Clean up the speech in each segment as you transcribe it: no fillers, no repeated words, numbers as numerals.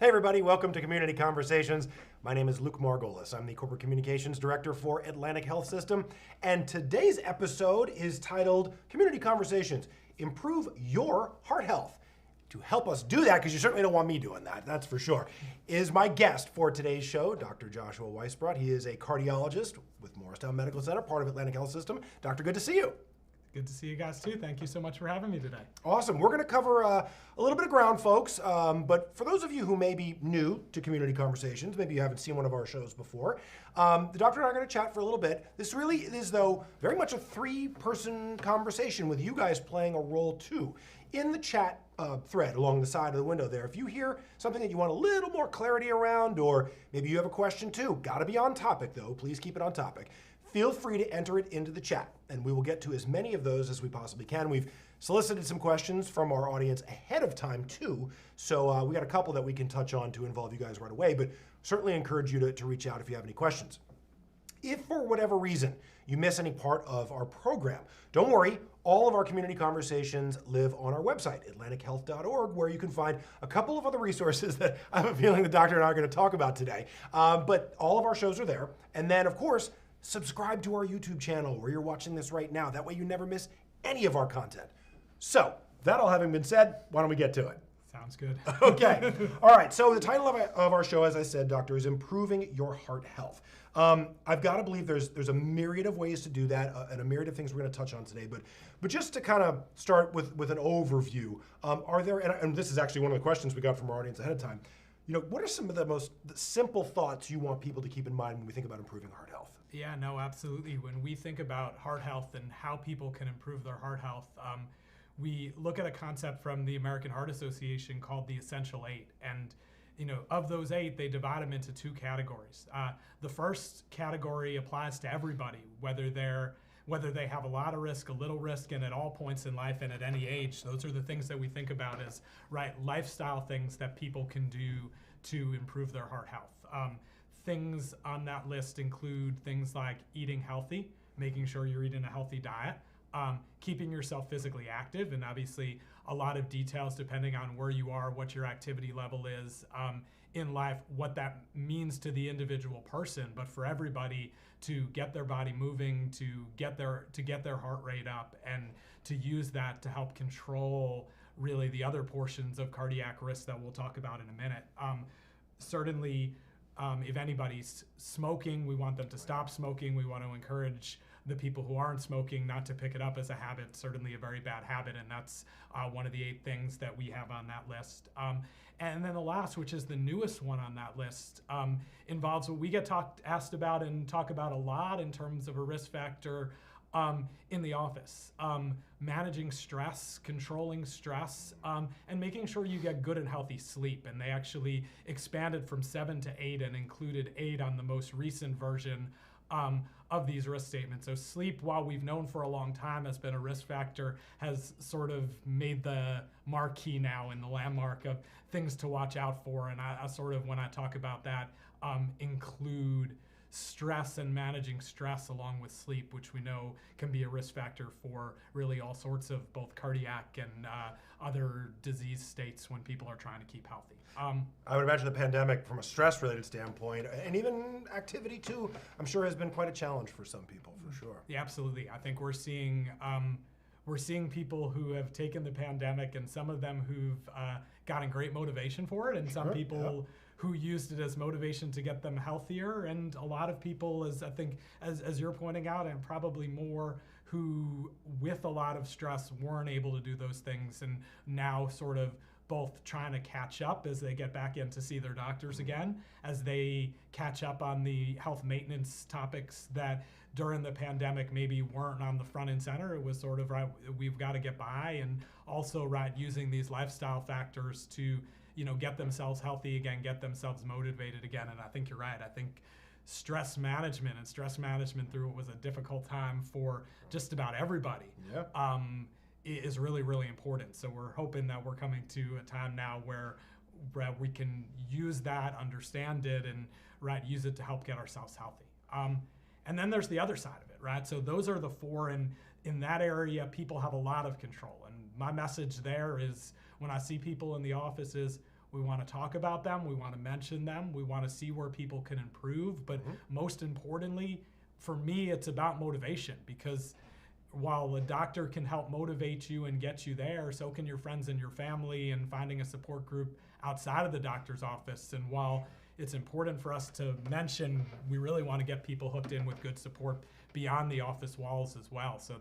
Hey everybody, welcome to Community Conversations. My name is Luke Margolis. I'm the Corporate Communications Director for Atlantic Health System, and today's episode is titled Community Conversations, Improve Your Heart Health. To help us do that, because you certainly don't want me doing that, that's for sure, is my guest for today's show, Dr. Joshua Weisbrot. He is a cardiologist with Morristown Medical Center, part of Atlantic Health System. Doctor, good to see you. Good to see you guys too. Thank you so much for having me today. Awesome. We're going to cover a little bit of ground, folks. But for those of you who may be new to Community Conversations, maybe you haven't seen one of our shows before, the doctor and I are going to chat for a little bit. This really is, though, very much a three-person conversation with you guys playing a role, too. In the chat thread along the side of the window there, if you hear something that you want a little more clarity around, or maybe you have a question, too, got to be on topic, though. Please keep it on topic. Feel free to enter it into the chat, and we will get to as many of those as we possibly can. We've solicited some questions from our audience ahead of time, too, so we got a couple that we can touch on to involve you guys right away, but certainly encourage you to reach out if you have any questions. If for whatever reason you miss any part of our program, don't worry, all of our community conversations live on our website, atlantichealth.org, where you can find a couple of other resources that I have a feeling the doctor and I are going to talk about today. But all of our shows are there, and then, of course, subscribe to our YouTube channel where you're watching this right now. That way you never miss any of our content. So, that all having been said, why don't we get to it? Sounds good. Okay. All right. So the title of our show, as I said, Doctor, is Improving Your Heart Health. I've got to believe there's a myriad of ways to do that and a myriad of things we're going to touch on today. But just to kind of start with an overview, are there, and this is actually one of the questions we got from our audience ahead of time, what are some of the simple thoughts you want people to keep in mind when we think about improving heart health? Yeah, no, absolutely. When we think about heart health and how people can improve their heart health, we look at a concept from the American Heart Association called the Essential 8. And of those 8, they divide them into 2 categories. The first category applies to everybody, whether they have a lot of risk, a little risk, and at all points in life and at any age. Those are the things that we think about as lifestyle things that people can do to improve their heart health. Things on that list include things like eating healthy, making sure you're eating a healthy diet, keeping yourself physically active, and obviously a lot of details depending on where you are, what your activity level is in life, what that means to the individual person, but for everybody to get their body moving, to get their heart rate up, and to use that to help control really the other portions of cardiac risk that we'll talk about in a minute. Certainly, if anybody's smoking, we want them to stop smoking. We want to encourage the people who aren't smoking not to pick it up as a habit, certainly a very bad habit, and that's one of the 8 things that we have on that list. And then the last, which is the newest one on that list, involves what we get asked about and talk about a lot in terms of a risk factor in the office. Managing stress, controlling stress, and making sure you get good and healthy sleep. And they actually expanded from 7 to 8 and included 8 on the most recent version of these risk statements. So sleep, while we've known for a long time has been a risk factor, has sort of made the marquee now in the landmark of things to watch out for. And I sort of, when I talk about that, include stress and managing stress along with sleep, which we know can be a risk factor for really all sorts of both cardiac and other disease states when people are trying to keep healthy. I would imagine the pandemic, from a stress-related standpoint, and even activity too, I'm sure has been quite a challenge for some people, for sure. Yeah, absolutely. I think we're seeing people who have taken the pandemic, and some of them who've gotten great motivation for it, and some people who used it as motivation to get them healthier, and a lot of people, as you're pointing out, and probably more, who with a lot of stress weren't able to do those things, and now sort of both trying to catch up as they get back in to see their doctors again, as they catch up on the health maintenance topics that during the pandemic maybe weren't on the front and center. It was sort of, we've got to get by, and also using these lifestyle factors to get themselves healthy again, get themselves motivated again. And I think you're right. I think stress management through what was a difficult time for just about everybody is really, really important. So we're hoping that we're coming to a time now where we can use that, understand it, and use it to help get ourselves healthy. And then there's the other side of it, right? So those are the 4, and in that area, people have a lot of control. And my message there is, when I see people in the office, is We want to talk about them. We want to mention them. We want to see where people can improve. But most importantly, for me, it's about motivation, because while a doctor can help motivate you and get you there, so can your friends and your family, and finding a support group outside of the doctor's office. And while it's important for us to mention, we really want to get people hooked in with good support beyond the office walls as well. So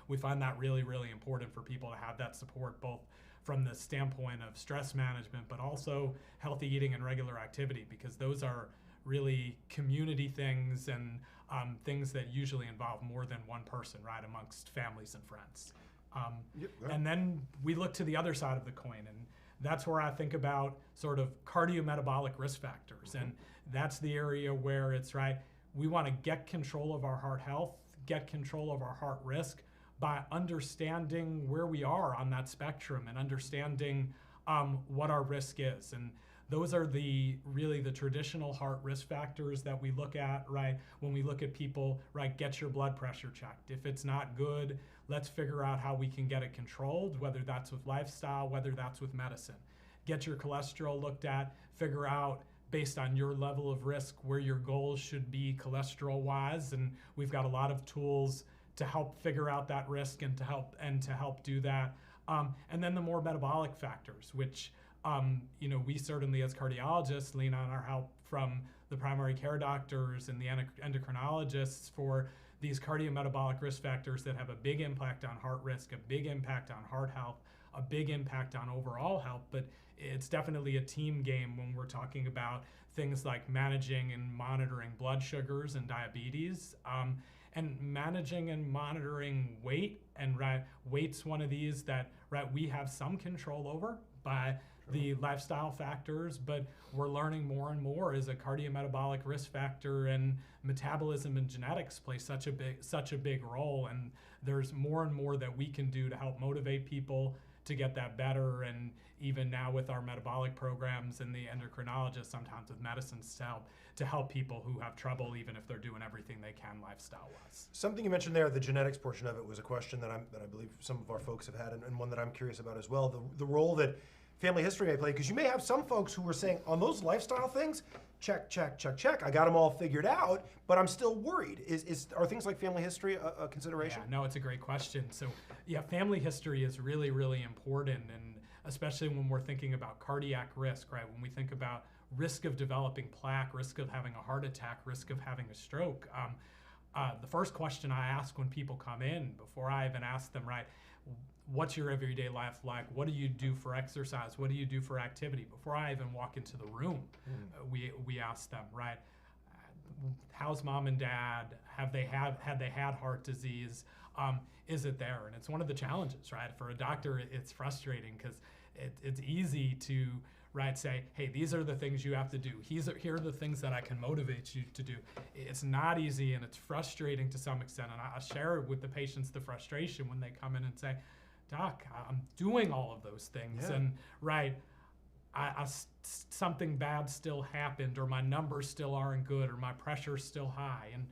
we find that really, really important for people to have that support, both from the standpoint of stress management, but also healthy eating and regular activity, because those are really community things and things that usually involve more than one person, right, amongst families and friends. And then we look to the other side of the coin, and that's where I think about sort of cardiometabolic risk factors. And that's the area where it's right, we want to get control of our heart health, get control of our heart risk by understanding where we are on that spectrum and understanding what our risk is. And those are really the traditional heart risk factors that we look at, right? When we look at people, right, get your blood pressure checked. If it's not good, let's figure out how we can get it controlled, whether that's with lifestyle, whether that's with medicine. Get your cholesterol looked at, figure out based on your level of risk where your goals should be cholesterol-wise, and we've got a lot of tools to help figure out that risk and to help do that. And then the more metabolic factors, which we certainly as cardiologists lean on our help from the primary care doctors and the endocrinologists for these cardiometabolic risk factors that have a big impact on heart risk, a big impact on heart health, a big impact on overall health. But it's definitely a team game when we're talking about things like managing and monitoring blood sugars and diabetes, and managing and monitoring weight. And weight's one of these that we have some control over by the lifestyle factors, but we're learning more and more as a cardiometabolic risk factor, and metabolism and genetics play such a big role. And there's more and more that we can do to help motivate people to get that better. And even now with our metabolic programs and the endocrinologists, sometimes with medicines to help people who have trouble, even if they're doing everything they can lifestyle-wise. Something you mentioned there, the genetics portion of it, was a question that I believe some of our folks have had, and one that I'm curious about as well. The role that family history may play, because you may have some folks who were saying on those lifestyle things, check, check, check, check, I got them all figured out, but I'm still worried. Are things like family history a consideration? Yeah, no, it's a great question. So yeah, family history is really, really important, and especially when we're thinking about cardiac risk, right? When we think about risk of developing plaque, risk of having a heart attack, risk of having a stroke. The first question I ask when people come in, before I even ask them, right, what's your everyday life like? What do you do for exercise? What do you do for activity? Before I even walk into the room, we ask them, right, how's mom and dad? Had they had heart disease? Is it there? And it's one of the challenges, right? For a doctor, it's frustrating because it's easy to say, hey, these are the things you have to do. Here are the things that I can motivate you to do. It's not easy, and it's frustrating to some extent. And I share with the patients the frustration when they come in and say, Doc, I'm doing all of those things, and something bad still happened, or my numbers still aren't good, or my pressure's still high. And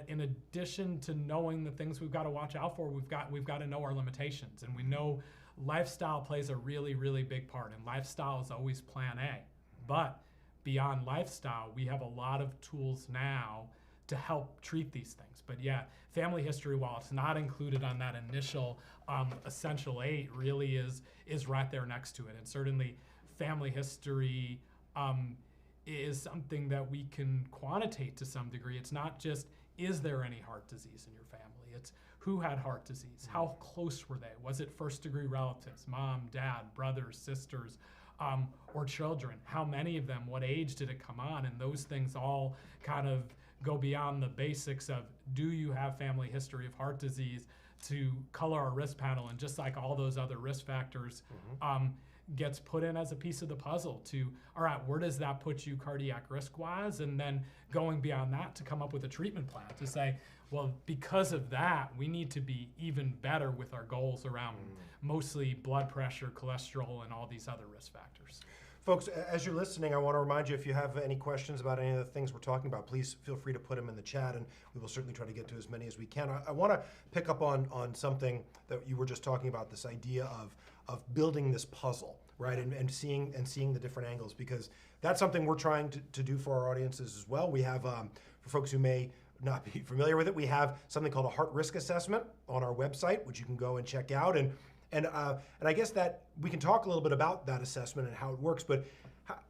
in addition to knowing the things we've got to watch out for, we've got to know our limitations, and we know lifestyle plays a really, really big part, and lifestyle is always plan A. But beyond lifestyle, we have a lot of tools now to help treat these things. But yeah, family history, while it's not included on that initial Essential 8, really is right there next to it. And certainly family history is something that we can quantitate to some degree. It's not just, is there any heart disease in your family? It's who had heart disease? How close were they? Was it first-degree relatives, mom, dad, brothers, sisters, or children? How many of them? What age did it come on? And those things all kind of go beyond the basics of, do you have family history of heart disease, to color our risk panel, and just like all those other risk factors, gets put in as a piece of the puzzle to, all right, where does that put you cardiac risk-wise? And then going beyond that to come up with a treatment plan to say, well, because of that, we need to be even better with our goals around mostly blood pressure, cholesterol, and all these other risk factors. Folks, as you're listening, I want to remind you, if you have any questions about any of the things we're talking about, please feel free to put them in the chat, and we will certainly try to get to as many as we can. I want to pick up on something that you were just talking about, this idea of building this puzzle. right? And seeing the different angles, because that's something we're trying to do for our audiences as well. We have, for folks who may not be familiar with it, we have something called a heart risk assessment on our website, which you can go and check out. And I guess that we can talk a little bit about that assessment and how it works, but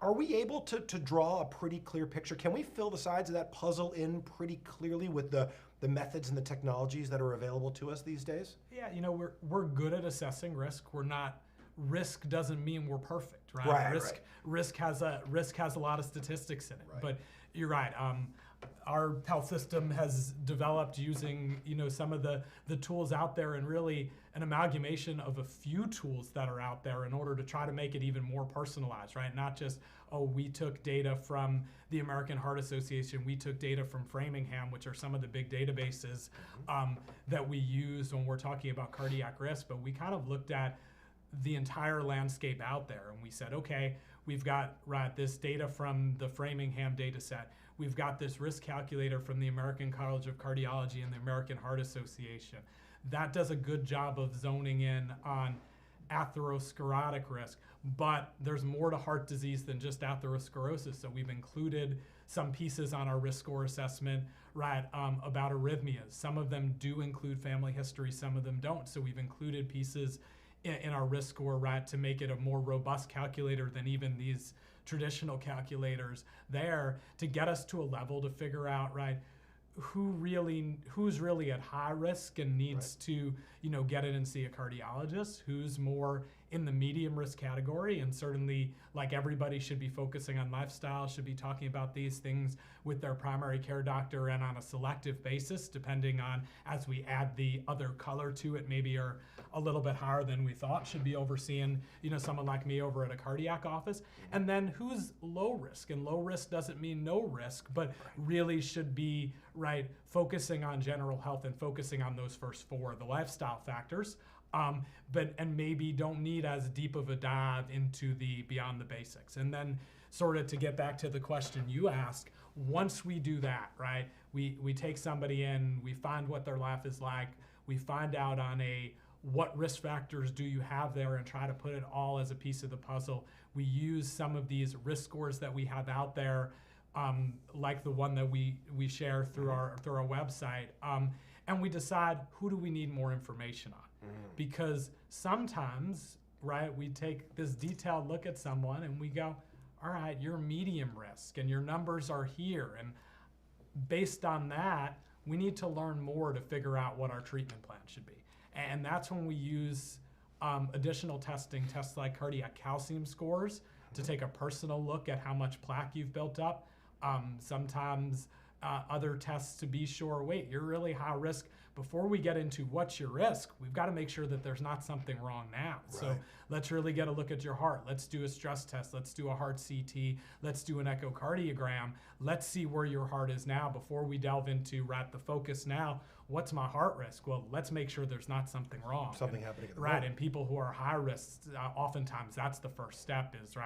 are we able to draw a pretty clear picture? Can we fill the sides of that puzzle in pretty clearly with the methods and the technologies that are available to us these days? Yeah, we're good at assessing risk. We're not. Risk doesn't mean we're perfect, right? Right. Risk has a lot of statistics in it. Right. But you're right. Our health system has developed using some of the tools out there, and really an amalgamation of a few tools that are out there in order to try to make it even more personalized, right? Not just, we took data from the American Heart Association, we took data from Framingham, which are some of the big databases that we use when we're talking about cardiac risk, but we kind of looked at the entire landscape out there, and we said, okay, we've got this data from the Framingham data set. We've got this risk calculator from the American College of Cardiology and the American Heart Association. That does a good job of zoning in on atherosclerotic risk, but there's more to heart disease than just atherosclerosis. So we've included some pieces on our risk score assessment, about arrhythmias. Some of them do include family history, some of them don't. So we've included pieces in our risk score, to make it a more robust calculator than even these traditional calculators there, to get us to a level to figure out, who's really at high risk and needs to, get in and see a cardiologist, who's more in the medium risk category, and certainly everybody should be focusing on lifestyle, should be talking about these things with their primary care doctor and on a selective basis, depending on, as we add the other color to it, maybe are a little bit higher than we thought, should be overseeing, someone like me over at a cardiac office. And then who's low risk? And low risk doesn't mean no risk, but really should be, focusing on general health and focusing on those first four, the lifestyle factors, and maybe don't need as deep of a dive into the beyond the basics. And then sort of to get back to the question you asked, once we do that, we take somebody in, we find what their life is like, we find out on what risk factors do you have there, and try to put it all as a piece of the puzzle. We use some of these risk scores that we have out there, like the one that we share through our website, and we decide, who do we need more information on? Because sometimes, we take this detailed look at someone and we go, all right, you're medium risk and your numbers are here, and based on that, we need to learn more to figure out what our treatment plan should be. And that's when we use additional testing, tests like cardiac calcium scores, to take a personal look at how much plaque you've built up. Sometimes other tests to be sure, wait, you're really high risk. Before we get into what's your risk, we've got to make sure that there's not something wrong now. So let's really get a look at your heart. Let's do a stress test. Let's do a heart CT. Let's do an echocardiogram. Let's see where your heart is now before we delve into the focus now. What's my heart risk? Well, let's make sure there's not something wrong. Something happening at the moment. And people who are high risk, oftentimes that's the first step is,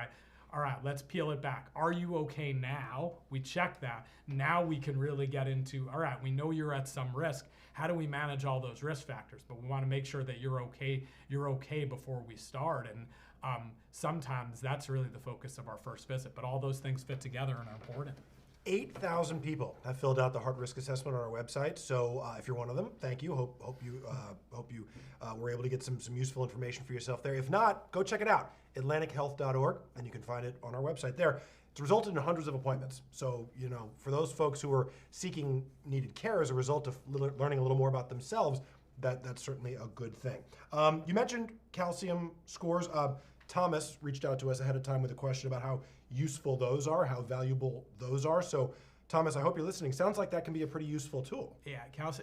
all right, let's peel it back. Are you okay now? We check that. Now we can really get into, all right, we know you're at some risk. How do we manage all those risk factors? But we want to make sure that you're okay before we start. And sometimes that's really the focus of our first visit. But all those things fit together and are important. 8,000 people have filled out the heart risk assessment on our website. So if you're one of them, thank you. Hope you were able to get some useful information for yourself there. If not, go check it out, atlantichealth.org, and you can find it on our website there. It's resulted in hundreds of appointments. So, for those folks who are seeking needed care as a result of learning a little more about themselves, that's certainly a good thing. You mentioned calcium scores. Thomas reached out to us ahead of time with a question about how useful those are, how valuable those are. So, Thomas, I hope you're listening. Sounds like that can be a pretty useful tool. Yeah,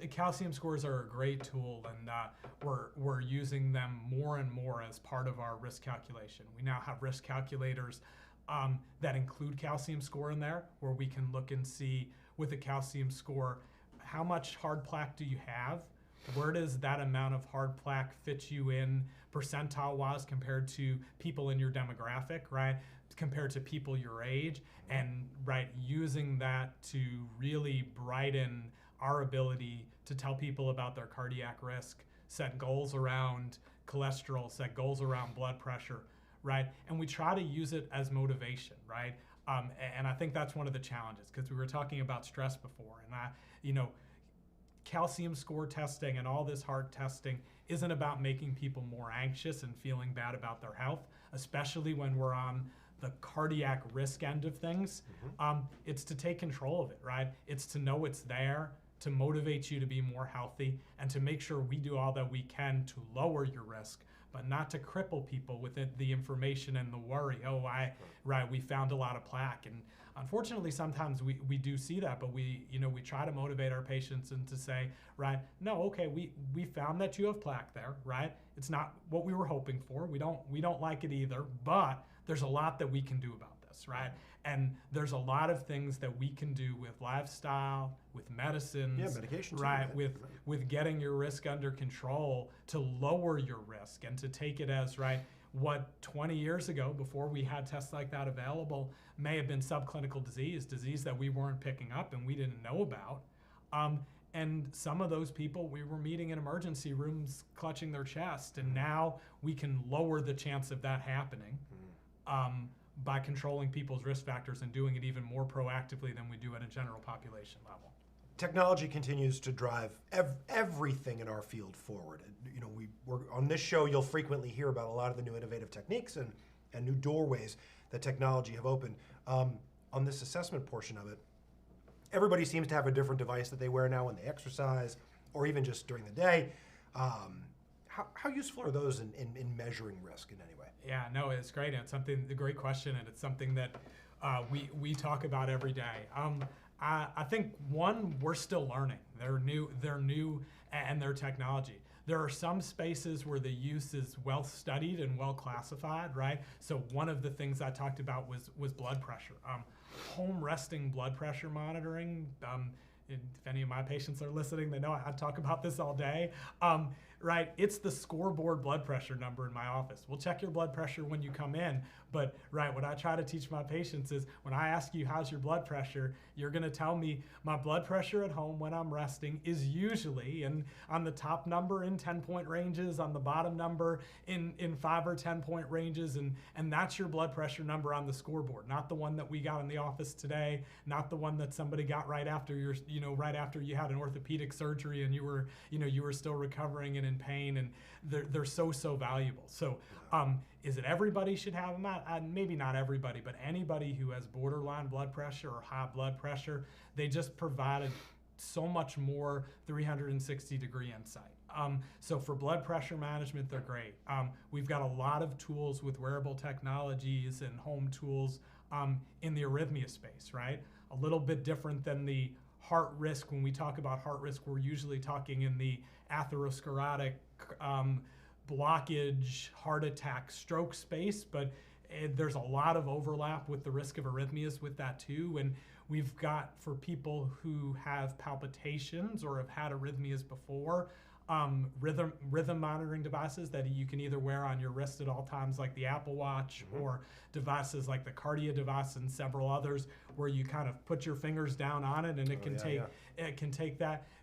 calcium scores are a great tool, and we're using them more and more as part of our risk calculation. We now have risk calculators that include calcium score in there, where we can look and see with a calcium score, how much hard plaque do you have? Where does that amount of hard plaque fit you in percentile-wise compared to people in your demographic, compared to people your age, and using that to really brighten our ability to tell people about their cardiac risk, set goals around cholesterol, set goals around blood pressure, right? And we try to use it as motivation, right? And I think that's one of the challenges, because we were talking about stress before, and calcium score testing and all this heart testing isn't about making people more anxious and feeling bad about their health, especially when we're on the cardiac risk end of things. It's to take control of it, right? It's to know it's there, to motivate you to be more healthy, and to make sure we do all that we can to lower your risk, but not to cripple people with the information and the worry. We found a lot of plaque. And unfortunately, sometimes we do see that, but we try to motivate our patients and to say, right, no, okay, we found that you have plaque there, right? It's not what we were hoping for. We don't like it either, but there's a lot that we can do about this, right? And there's a lot of things that we can do with lifestyle, with medicines, medication, right? With getting your risk under control to lower your risk and to take it as, right, what 20 years ago, before we had tests like that available, may have been subclinical disease that we weren't picking up and we didn't know about. And some of those people we were meeting in emergency rooms clutching their chest, and now we can lower the chance of that happening by controlling people's risk factors and doing it even more proactively than we do at a general population level. Technology continues to drive everything in our field forward. We're on this show, you'll frequently hear about a lot of the new innovative techniques and new doorways that technology have opened. On this assessment portion of it, everybody seems to have a different device that they wear now when they exercise, or even just during the day. How useful are those in measuring risk in any way? Yeah, no, it's great. And it's a great question, and it's something that we talk about every day. I think, one, we're still learning. They're new, and they're technology. There are some spaces where the use is well studied and well classified, right? So one of the things I talked about was blood pressure. Home resting blood pressure monitoring. If any of my patients are listening, they know I talk about this all day. Right, it's the scoreboard blood pressure number in my office. We'll check your blood pressure when you come in, but right, what I try to teach my patients is when I ask you how's your blood pressure, you're gonna tell me my blood pressure at home when I'm resting is usually on the top number in 10-point ranges, on the bottom number in 5 or 10-point ranges, and that's your blood pressure number on the scoreboard, not the one that we got in the office today, not the one that somebody got right after right after you had an orthopedic surgery and you were still recovering and in pain, and they're so valuable. So is it everybody should have them? Maybe not everybody, but anybody who has borderline blood pressure or high blood pressure, they just provided so much more 360-degree insight. So for blood pressure management, they're great. We've got a lot of tools with wearable technologies and home tools in the arrhythmia space, right? A little bit different than the heart risk. When we talk about heart risk, we're usually talking in the atherosclerotic blockage, heart attack, stroke space, but there's a lot of overlap with the risk of arrhythmias with that too. And we've got, for people who have palpitations or have had arrhythmias before, rhythm monitoring devices that you can either wear on your wrist at all times, like the Apple Watch, or devices like the Cardia device and several others, where you kind of put your fingers down on it and it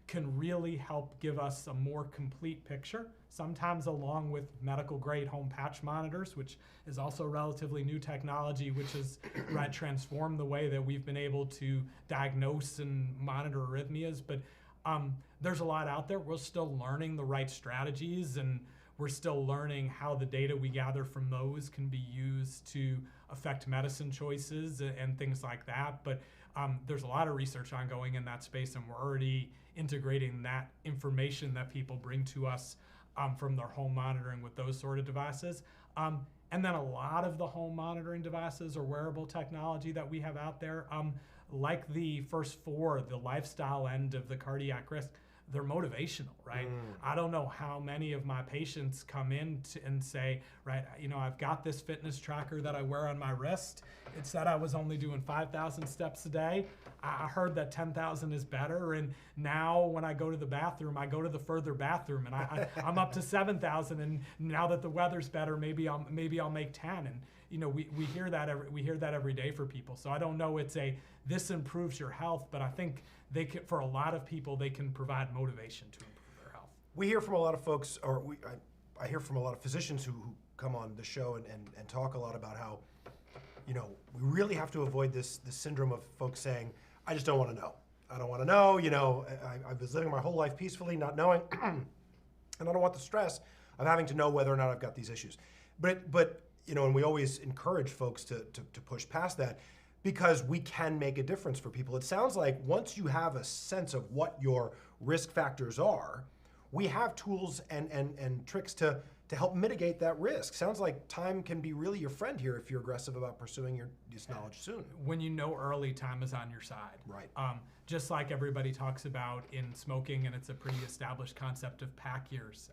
can really help give us a more complete picture, sometimes along with medical grade home patch monitors, which is also relatively new technology, which has transformed the way that we've been able to diagnose and monitor arrhythmias. But there's a lot out there. We're still learning the right strategies, and we're still learning how the data we gather from those can be used to affect medicine choices and things like that. But there's a lot of research ongoing in that space, and we're already integrating that information that people bring to us from their home monitoring with those sort of devices. And then a lot of the home monitoring devices or wearable technology that we have out there, like the first four, the lifestyle end of the cardiac risk, they're motivational, right? I don't know how many of my patients come in and say, right, I've got this fitness tracker that I wear on my wrist. It said I was only doing 5,000 steps a day. I heard that 10,000 is better, and now when I go to the bathroom, I go to the further bathroom, and I'm up to 7,000. And now that the weather's better, maybe I'll make 10. And we hear that every day for people. So I don't know this improves your health, but I think for a lot of people, they can provide motivation to improve their health. We hear from a lot of folks, I hear from a lot of physicians who come on the show and talk a lot about how, we really have to avoid this syndrome of folks saying, I just don't want to know. I don't want to know, I was living my whole life peacefully, not knowing, and I don't want the stress of having to know whether or not I've got these issues. But and we always encourage folks to push past that, because we can make a difference for people. It sounds like once you have a sense of what your risk factors are, we have tools and tricks to help mitigate that risk. Sounds like time can be really your friend here if you're aggressive about pursuing this knowledge soon. When you know early, time is on your side. Right. Just like everybody talks about in smoking, and it's a pretty established concept of pack years.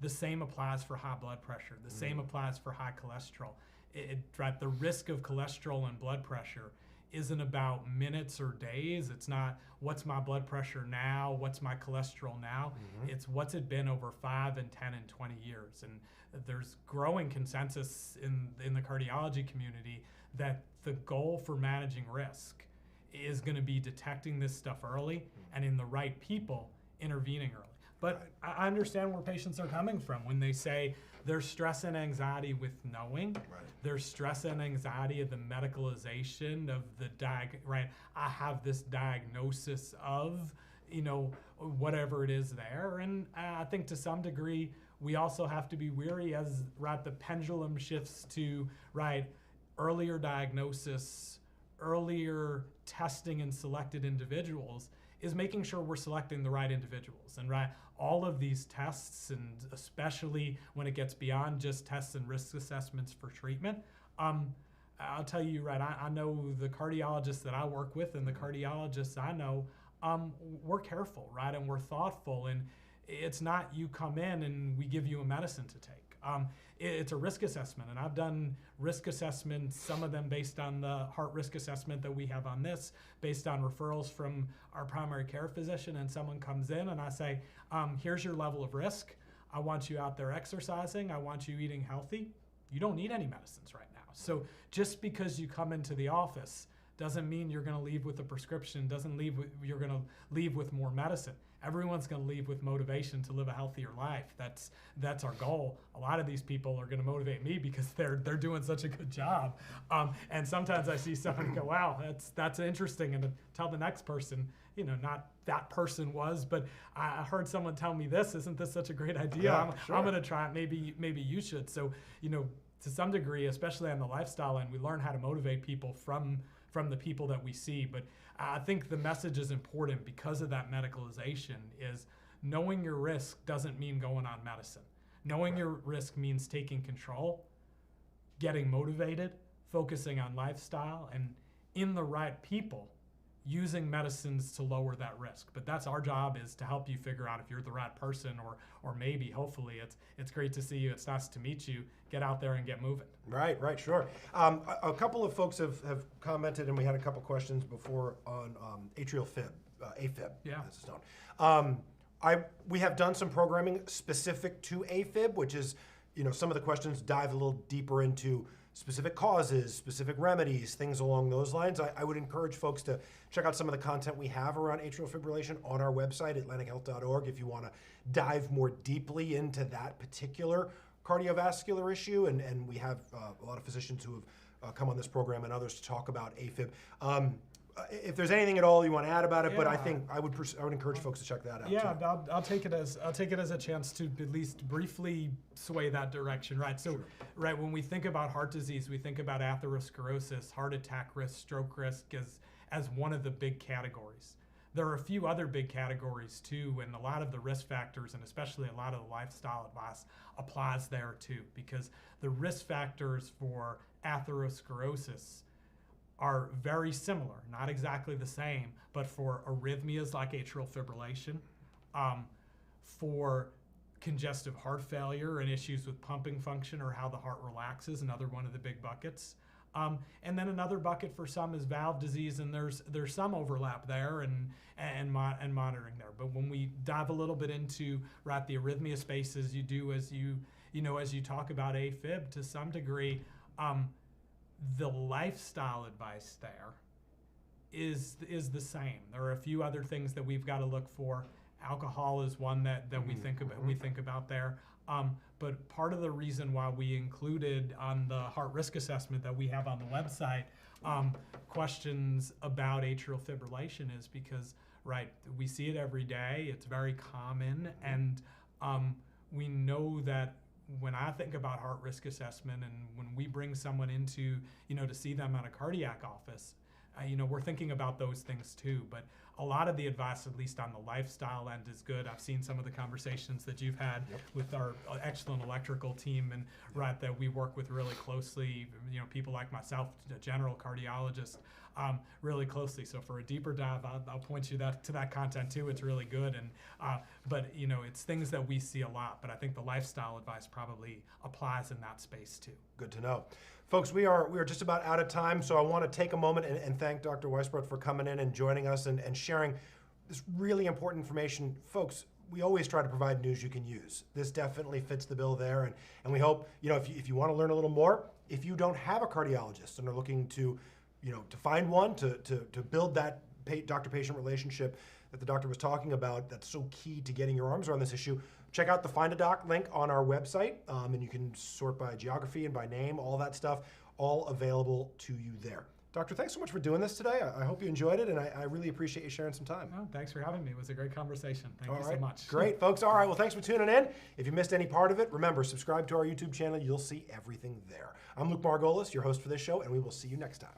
The same applies for high blood pressure. The same applies for high cholesterol. Right, the risk of cholesterol and blood pressure isn't about minutes or days. It's not what's my blood pressure now, what's my cholesterol now. It's what's it been over 5 and 10 and 20 years. And there's growing consensus in the cardiology community that the goal for managing risk is going to be detecting this stuff early and in the right people intervening early. But I understand where patients are coming from when they say there's stress and anxiety with knowing. Right. There's stress and anxiety of the medicalization of the right? I have this diagnosis of, whatever it is there. And I think to some degree, we also have to be weary as, right, the pendulum shifts to, right, earlier diagnosis, earlier testing in selected individuals, is making sure we're selecting the right individuals. And right, all of these tests, and especially when it gets beyond just tests and risk assessments for treatment, I'll tell you, right, I know the cardiologists that I work with and the cardiologists I know, we're careful, right, and we're thoughtful. And it's not you come in and we give you a medicine to take. It's a risk assessment, and I've done risk assessments, some of them based on the heart risk assessment that we have on this, based on referrals from our primary care physician, and someone comes in and I say, here's your level of risk. I want you out there exercising. I want you eating healthy. You don't need any medicines right now. So just because you come into the office doesn't mean you're going to leave with a prescription, doesn't leave with, you're going to leave with more medicine. Everyone's going to leave with motivation to live a healthier life. That's our goal. A lot of these people are going to motivate me because they're doing such a good job. And sometimes I see someone go, wow, that's interesting, and to tell the next person, not that person was, but I heard someone tell me this. Isn't this such a great idea? Yeah, sure. I'm going to try it. Maybe you should. So, to some degree, especially on the lifestyle end, we learn how to motivate people from the people that we see. But I think the message is important because of that medicalization is knowing your risk doesn't mean going on medicine. Knowing your risk means taking control, getting motivated, focusing on lifestyle, and in the right people, using medicines to lower that risk. But that's our job, is to help you figure out if you're the right person, or maybe, hopefully, it's great to see you. It's nice to meet you. Get out there and get moving. Right, sure. A couple of folks have commented, and we had a couple questions before on atrial fib, AFib, Yeah. as it's known. We have done some programming specific to AFib, which is, some of the questions dive a little deeper into specific causes, specific remedies, things along those lines. I would encourage folks to check out some of the content we have around atrial fibrillation on our website, atlantichealth.org, if you want to dive more deeply into that particular cardiovascular issue. And we have a lot of physicians who have come on this program and others to talk about AFib. If there's anything at all you want to add about it, but I think I would encourage folks to check that out. Yeah, too. I'll take it as a chance to at least briefly sway that direction, right? So, right, when we think about heart disease, we think about atherosclerosis, heart attack risk, stroke risk as one of the big categories. There are a few other big categories too, and a lot of the risk factors, and especially a lot of the lifestyle advice, applies there too, because the risk factors for atherosclerosis are very similar, not exactly the same, but for arrhythmias like atrial fibrillation, for congestive heart failure and issues with pumping function or how the heart relaxes, another one of the big buckets. And then another bucket for some is valve disease, and there's some overlap there and monitoring there. But when we dive a little bit into the arrhythmia spaces, you do as you talk about AFib to some degree. The lifestyle advice there is the same. There are a few other things that we've got to look for, Alcohol is one that we think about there. But part of the reason why we included on the heart risk assessment that we have on the website questions about atrial fibrillation is because, right, we see it every day. It's very common, and we know that when I think about heart risk assessment and when we bring someone into, to see them at a cardiac office, we're thinking about those things too. But a lot of the advice, at least on the lifestyle end, is good. I've seen some of the conversations that you've had with our excellent electrical team, and right, that we work with really closely, people like myself, a general cardiologist, really closely. So for a deeper dive, I'll point you to that content too. It's really good. And but it's things that we see a lot, but I think the lifestyle advice probably applies in that space too. Good to know. Folks, we are just about out of time, so I want to take a moment and thank Dr. Weisbrot for coming in and joining us and sharing this really important information. Folks, we always try to provide news you can use. This definitely fits the bill there, and we hope, if you want to learn a little more, if you don't have a cardiologist and are looking to find one, to build that doctor-patient relationship that the doctor was talking about, that's so key to getting your arms around this issue, check out the Find a Doc link on our website, and you can sort by geography and by name, all that stuff, all available to you there. Doctor, thanks so much for doing this today. I hope you enjoyed it, and I really appreciate you sharing some time. Oh, thanks for having me. It was a great conversation. Thank you so much. Great, folks. All right, well, thanks for tuning in. If you missed any part of it, remember, subscribe to our YouTube channel. You'll see everything there. I'm Luke Margolis, your host for this show, and we will see you next time.